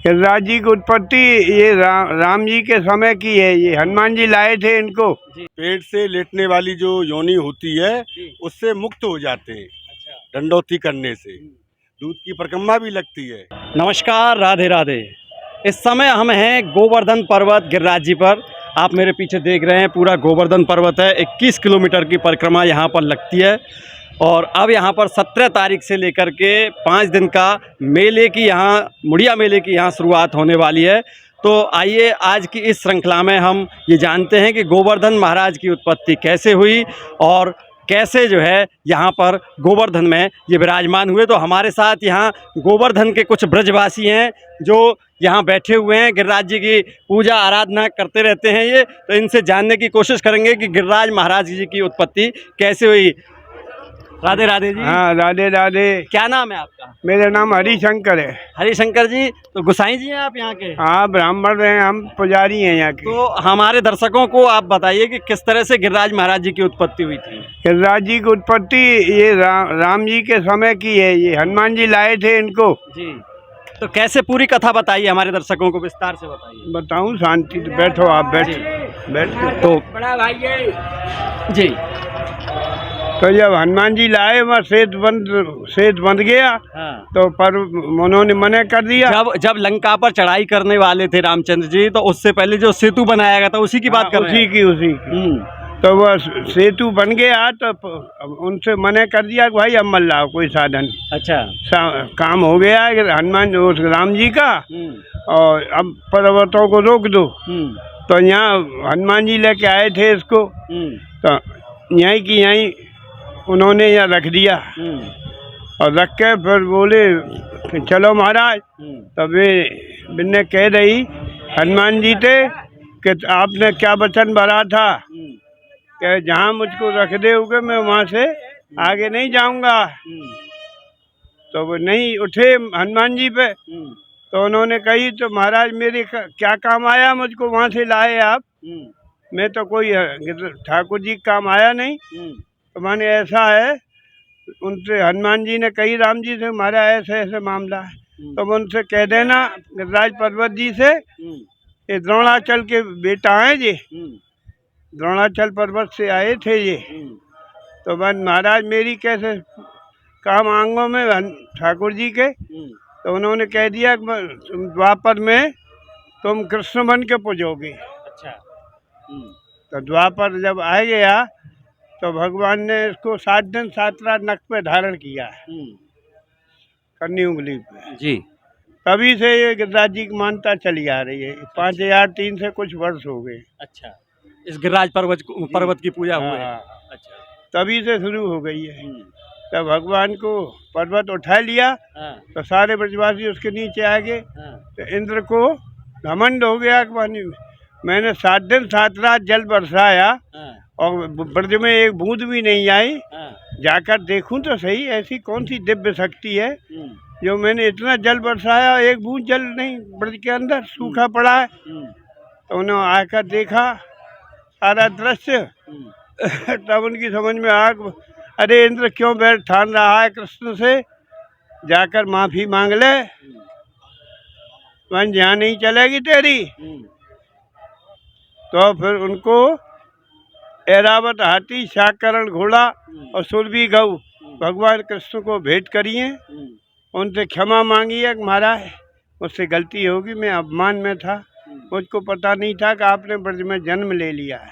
गिरिराज जी की उत्पत्ति ये राम जी के समय की है। ये हनुमान जी लाए थे इनको। पेट से लेटने वाली जो योनि होती है उससे मुक्त हो जाते हैं। अच्छा। दंडौती करने से दूध की परिक्रमा भी लगती है। नमस्कार, राधे राधे। इस समय हम हैं गोवर्धन पर्वत गिरिराज जी पर। आप मेरे पीछे देख रहे हैं पूरा गोवर्धन पर्वत है। 21 किलोमीटर की परिक्रमा यहाँ पर लगती है और अब यहाँ पर 17 तारीख से लेकर के 5 दिन का मेले की यहाँ मुड़िया मेले की यहाँ शुरुआत होने वाली है। तो आइए आज की इस श्रृंखला में हम ये जानते हैं कि गोवर्धन महाराज की उत्पत्ति कैसे हुई और कैसे जो है यहाँ पर गोवर्धन में ये विराजमान हुए। तो हमारे साथ यहाँ गोवर्धन के कुछ ब्रजवासी हैं जो यहाँ बैठे हुए हैं, गिरिराज जी की पूजा आराधना करते रहते हैं ये। तो इनसे जानने की कोशिश करेंगे कि गिरिराज महाराज जी की उत्पत्ति कैसे हुई। राधे राधे जी। हाँ, राधे राधे। क्या नाम है आपका? मेरा नाम हरिशंकर है। हरिशंकर जी, तो गोसाई जी हैं आप यहाँ के? हाँ, ब्राह्मण हैं, हम पुजारी हैं यहाँ के। तो हमारे दर्शकों को आप बताइए कि किस तरह से गिरिराज महाराज जी की उत्पत्ति हुई थी। गिरिराज जी की उत्पत्ति ये राम जी के समय की है। ये हनुमान जी लाए थे इनको। जी, तो कैसे पूरी कथा बताइए, हमारे दर्शकों को विस्तार से बताइए। बताऊँ? शांति से बैठो, आप बैठ। तो बड़ा भाई जी, तो जब हनुमान जी लाए वहाँ सेत बंद गया। हाँ। तो पर उन्होंने मना कर दिया। जब लंका पर चढ़ाई करने वाले थे रामचंद्र जी, तो उससे पहले जो सेतु बनाया गया था उसी की बात कर रहे हैं। उसी की। तो वह सेतु बन गया तो उनसे मना कर दिया कि भाई अब मत लाओ कोई साधन। अच्छा। काम हो गया हनुमान उस राम जी का, और अब पर्वतों को रोक दो। तो यहाँ हनुमान जी लेके आए थे इसको। तो यहीं की यहीं उन्होंने यहाँ रख दिया और रख के फिर बोले कि चलो महाराज। तब बिन्ने कह रही हनुमान जी थे कि आपने क्या वचन भरा था कि जहाँ मुझको रख दोगे मैं वहाँ से आगे नहीं जाऊँगा। तो वो नहीं उठे हनुमान जी पे। तो उन्होंने कही तो महाराज मेरे क्या काम आया, मुझको वहाँ से लाए आप। मैं तो कोई ठाकुर जी का काम आया नहीं। तो माने ऐसा है, उनसे हनुमान जी ने कही राम जी से हमारा ऐसे ऐसे मामला है। तो उनसे कह देना गिरिराज पर्वत जी से, ये द्रोणाचल के बेटा हैं जी, द्रोणाचल पर्वत से आए थे ये। तो मन महाराज मेरी कैसे काम आंगों में ठाकुर जी के। तो उन्होंने कह दिया द्वापर में तुम कृष्ण बन के पूजोगे। अच्छा। तो द्वापर जब आ गया तो भगवान ने इसको 7 दिन 7 रात नक पे धारण किया है, कन्नी उंगली पे जी। तभी से ये गिरिराज जी की मान्यता चली आ रही है। 5003 से कुछ वर्ष हो गए। अच्छा, इस गिरिराज पर्वत की पूजा हुई है। हाँ। अच्छा, तभी से शुरू हो गई है। तब भगवान को पर्वत उठा लिया। तो सारे ब्रजवासी उसके नीचे आ गए। तो इंद्र को घमंड हो गया कि मैंने 7 दिन 7 रात जल बरसाया और ब्रज में एक बूंद भी नहीं आई। जाकर देखूं तो सही ऐसी कौन सी दिव्य शक्ति है जो मैंने इतना जल बरसाया, एक बूंद जल नहीं ब्रज के अंदर सूखा पड़ा है। तो उन्होंने आकर देखा सारा दृश्य। तब उनकी समझ में आ, अरे इंद्र क्यों बैठ ठान रहा है कृष्ण से, जाकर माफी मांग ले, मन यहाँ नहीं चलेगी तेरी। तो फिर उनको ऐरावत हाथी, शाकरण घोड़ा और सुरभि गऊ भगवान कृष्ण को भेंट करिए। उनसे क्षमा मांगिए कि महाराज मुझसे गलती होगी, मैं अपमान में था, मुझको पता नहीं था कि आपने ब्रज में जन्म ले लिया है।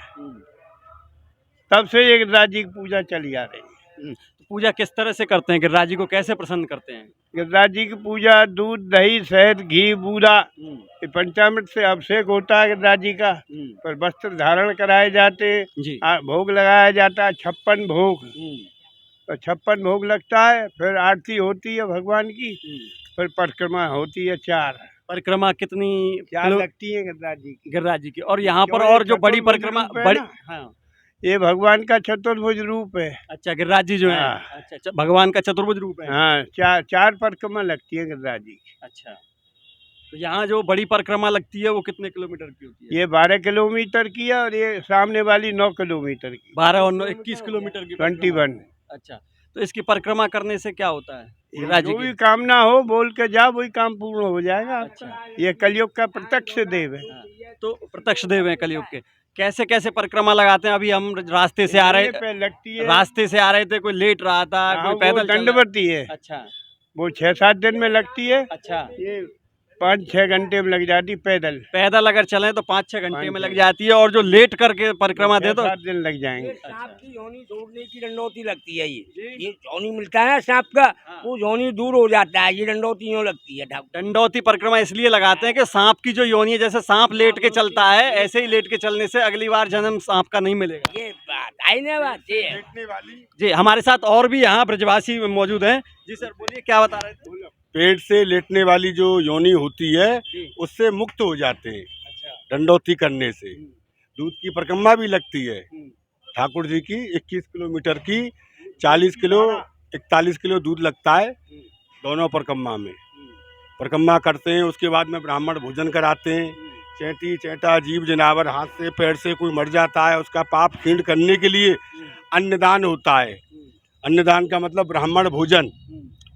तब से ये गिरिराज जी की पूजा चली आ रही है। तो पूजा किस तरह से करते हैं, गिरिराज जी को कैसे प्रसन्न करते हैं? गिरिराज जी की पूजा दूध दही शहद घी बूरा ये पंचामृत से अभिषेक होता है गिरिराज जी का। पर वस्त्र धारण कराए जाते, भोग लगाया जाता है 56 भोग। तो 56 भोग लगता है, फिर आरती होती है भगवान की, फिर परिक्रमा होती है 4। परिक्रमा कितनी 4 लगती है गिरिराज जी की। और यहाँ पर और जो बड़ी परिक्रमा ये भगवान का चतुर्भुज रूप है। अच्छा, गिरिराज जी जो है। अच्छा, भगवान का चतुर्भुज रूप है। हाँ, 4 परिक्रमा लगती है गिरिराज जी की। अच्छा, तो यहाँ जो बड़ी परिक्रमा लगती है वो कितने किलोमीटर की होती है? ये 12 किलोमीटर की है और ये सामने वाली 9 किलोमीटर की। 12 और 9 21 किलोमीटर की। 21। अच्छा, तो इसकी परिक्रमा करने से क्या होता है गिरिराज जी जो की? भी कामना हो बोल के जा, वही काम पूर्ण हो जाएगा आपका। ये कलयुग का प्रत्यक्ष देव है। हाँ, तो प्रत्यक्ष देव हैं कलयुग के। कैसे कैसे परिक्रमा लगाते हैं? अभी हम रास्ते से आ रहे ये पे लगती है। रास्ते से आ रहे थे, कोई लेट रहा था, हाँ, कोई वो पैदल चल रहा- दंडवती है। अच्छा वो 6-7 दिन में लगती है। अच्छा। ये 5-6 घंटे में लग जाती पैदल। पैदल अगर चलें तो 5-6 घंटे 5-6 में लग जाती है, और जो लेट करके परिक्रमा दे तो 7 दिन लग जाएंगे। सांप की योनि छोड़ने की दंडौती लगती है। ये योनि मिलता है सांप का, हाँ। वो योनि दूर हो जाता है, ये दंडौती यूं लगती है। दंडौती परिक्रमा इसलिए लगाते हैं कि सांप की जो योनि है, जैसे सांप लेट के चलता है, ऐसे ही लेट के चलने से अगली बार जन्म सांप का नहीं मिलेगा। ये बात आई ना, बात ये है। लेटने वाली जी, हमारे साथ और भी यहाँ ब्रजवासी मौजूद हैं। जी सर, बोलिए क्या बता रहे थे? पेट से लेटने वाली जो योनि होती है उससे मुक्त हो जाते हैं अच्छा। दंडौती करने से। दूध की परिक्रमा भी लगती है हम्म। ठाकुर जी की 21 किलोमीटर की, 40 किलो 41 किलो दूध लगता है दोनों परिक्रमा में। परिक्रमा करते हैं, उसके बाद में ब्राह्मण भोजन कराते हैं। चैंटी चैंटा जीव जनावर हाथ से पैर से कोई मर जाता है, उसका पाप क्षीण करने के लिए अन्नदान होता है। अन्नदान का मतलब ब्राह्मण भोजन,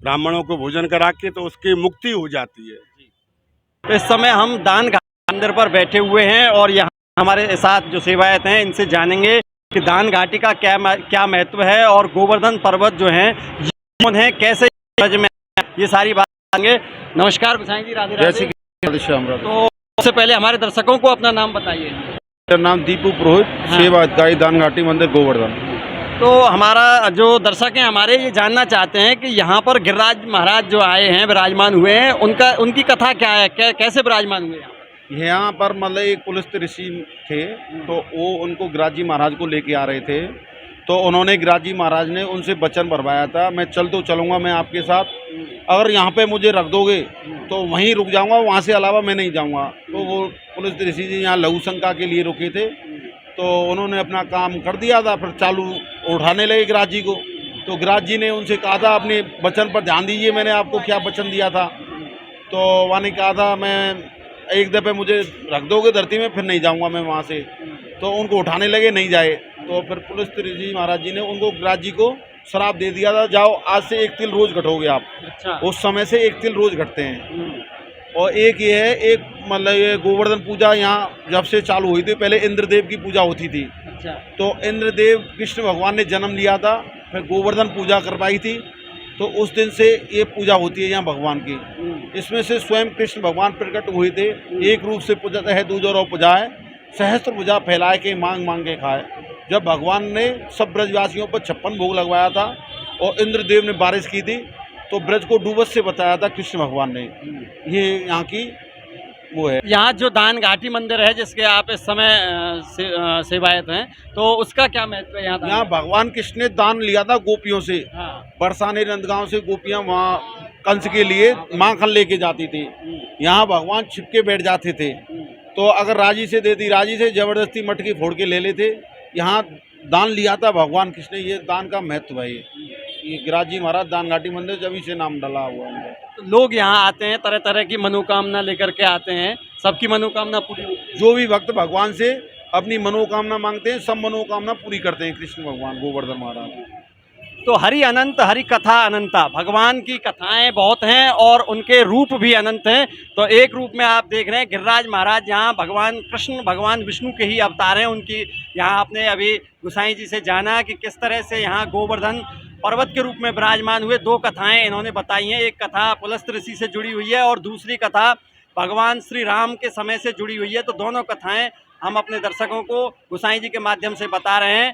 ब्राह्मणों को भोजन करा के तो उसकी मुक्ति हो जाती है। तो इस समय हम दान घाटी के अंदर पर बैठे हुए हैं, और यहाँ हमारे साथ जो सेवायत हैं इनसे जानेंगे कि दान घाटी का क्या महत्व है, और गोवर्धन पर्वत जो है ये कौन है, कैसे ब्रज में ये सारी बात करेंगे। नमस्कार गोसाई जी, राधे राधे। तो सबसे पहले हमारे दर्शकों को अपना नाम बताइए। मेरा नाम दीपू पुरोहित, हाँ। सेवाधिकारी दान घाटी मंदिर गोवर्धन। तो हमारा जो दर्शक हैं हमारे ये जानना चाहते हैं कि यहाँ पर गिरिराज महाराज जो आए हैं, विराजमान हुए हैं, उनकी कथा क्या है, कैसे विराजमान हुए हैं? यहाँ पर मतलब एक पुलिस ऋषि थे, तो वो उनको गिरिराज जी महाराज को लेके आ रहे थे। तो उन्होंने गिरिराज जी महाराज ने उनसे वचन भरवाया था, मैं चलूँगा मैं आपके साथ, अगर यहाँ पे मुझे रख दोगे तो वहीं रुक जाऊँगा, वहाँ से अलावा मैं नहीं जाऊँगा। तो वो पुलिस ऋषि जी यहाँ लघु शंका के लिए रुके थे, तो उन्होंने अपना काम कर दिया था। फिर चालू उठाने लगे गिरिराज जी को, तो गिरिराज जी ने उनसे कहा था अपने वचन पर ध्यान दीजिए, मैंने आपको क्या वचन दिया था। तो वहाँ ने कहा था मैं एक दफ़े मुझे रख दोगे धरती में, फिर नहीं जाऊँगा मैं वहाँ से। तो उनको उठाने लगे, नहीं जाए। तो फिर पुलिस ऋषि महाराज जी ने उनको गिरिराज जी को श्राप दे दिया था, जाओ आज से 1 तिल रोज़ घटोगे आप। अच्छा। उस समय से 1 तिल रोज़ घटते हैं। और एक ये है, एक मतलब ये गोवर्धन पूजा यहाँ जब से चालू हुई थी, पहले इंद्रदेव की पूजा होती थी। अच्छा। तो इंद्रदेव कृष्ण भगवान ने जन्म लिया था, फिर गोवर्धन पूजा करवाई थी, तो उस दिन से ये पूजा होती है यहाँ भगवान की। इसमें से स्वयं कृष्ण भगवान प्रकट हुए थे, एक रूप से पूजत है दूज और पुजाए, सहस्त्र भुजा फैलाए के मांग मांग के खाए। जब भगवान ने सब ब्रजवासियों पर 56 भोग लगवाया था और इंद्रदेव ने बारिश की थी, तो ब्रज को डूबत से बताया था कृष्ण भगवान ने। ये यहाँ की वो है। यहाँ जो दान घाटी मंदिर है जिसके आप इस समय सेवायत हैं, तो उसका क्या महत्व है यहाँ? यहाँ भगवान कृष्ण ने दान लिया था गोपियों से। हाँ। बरसाने नंदगांव से गोपियाँ वहाँ कंस के लिए माखन लेके जाती थी, यहाँ भगवान छिपके बैठ जाते थे। तो अगर राजी से देती, राजी से जबरदस्ती मटकी फोड़ के ले लेते। यहाँ दान लिया था भगवान कृष्ण ने, ये दान का महत्व है। ये गिरिराज जी महाराज दान घाटी मंदिर जब से नाम डला हुआ है। तो लोग यहाँ आते हैं, तरह तरह की मनोकामना लेकर के आते हैं, सबकी मनोकामना पूरी होती है। जो भी भक्त भगवान से अपनी मनोकामना मांगते हैं, सब मनोकामना पूरी करते हैं कृष्ण भगवान गोवर्धन महाराज। तो हरि अनंत, हरि कथा अनंता, भगवान की कथाएं बहुत हैं और उनके रूप भी अनंत हैं। तो एक रूप में आप देख रहे हैं गिरिराज महाराज, यहाँ भगवान कृष्ण, भगवान विष्णु के ही अवतार हैं। उनकी यहाँ आपने अभी गोसाई जी से जाना कि किस तरह से यहाँ गोवर्धन पर्वत के रूप में विराजमान हुए। 2 कथाएं इन्होंने बताई हैं, एक कथा पुलस्त ऋषि से जुड़ी हुई है और दूसरी कथा भगवान श्री राम के समय से जुड़ी हुई है। तो दोनों कथाएं हम अपने दर्शकों को गोसाई जी के माध्यम से बता रहे हैं।